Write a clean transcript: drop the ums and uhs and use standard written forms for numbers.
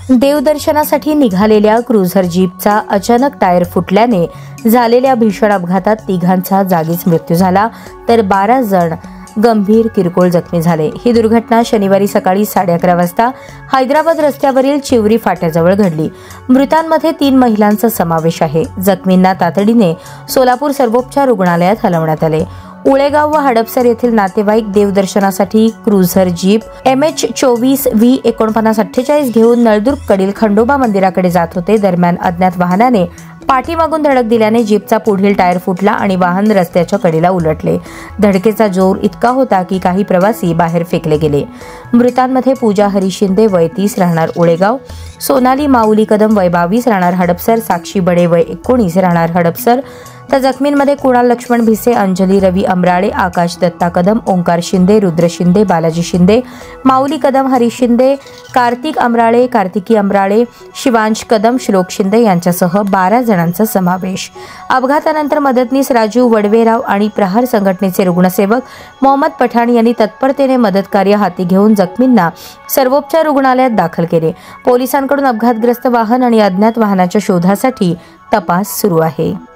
देवदर्शनासाठी निघालेल्या क्रुझर जीपचा अचानक टायर फुटल्याने झालेल्या भीषण अपघातात तिघांचा जागीच मृत्यू झाला, तर 12 जण गंभीर किरकोळ जखमी झाले। ही दुर्घटना शनिवारी सकाळी 11:30 वाजता हैदराबाद रस्त्यावरील चिवरी फाट्याजवळ घडली। मृतांमध्ये 3 महिलांचा समावेश आहे। जखमींना तातडीने सोलापूर सर्वोपचार रुग्णालयात हलवण्यात आले। उळेगाव व हडपसर येथील नातेवाईक देवदर्शनासाठी क्रुझर जीप MH24V4948 घेऊन नळदुर्गकडील खंडोबा मंदिराकडे जात होते। दरम्यान अज्ञात वाहनाने पाठीमागून धडक दिल्याने जीपचा पुढील टायर फुटला आणि वाहन रस्त्याच्या कडेला उलटले। धडकेचा जोर इतका होता की काही प्रवासी बाहेर फेकले गेले। मृतांमध्ये पूजा हरी शिंदे वय 30 राहणार उळेगाव, सोनाली माऊली कदम वय 22 राहणार हडपसर, साक्षी बडे वय 19 राहणार हडपसर, तर जखमींमध्ये कुणाल लक्ष्मण भिसे, अंजली रवी अमराळे, आकाश दत्ता कदम, ओंकार शिंदे, रुद्र शिंदे, बालाजी शिंदे, माऊली कदम, हरी शिंदे, कार्तिक अमराळे, कार्तिकी अमराळे, शिवांश कदम, श्लोक शिंदे यांच्यासह 12 जणांचा समावेश। अपघातानंतर मदतनीस राजू वडवेराव आणि प्रहार संघटनेचे रुग्णसेवक मोहम्मद पठाण यांनी तत्परतेने मदत कार्य हाती घेऊन जखमींना सर्वोपचार रुग्णालयात दाखल केले। पोलिसांकडून अपघातग्रस्त वाहन आणि अज्ञात वाहनाच्या शोधासाठी तपास सुरू आहे।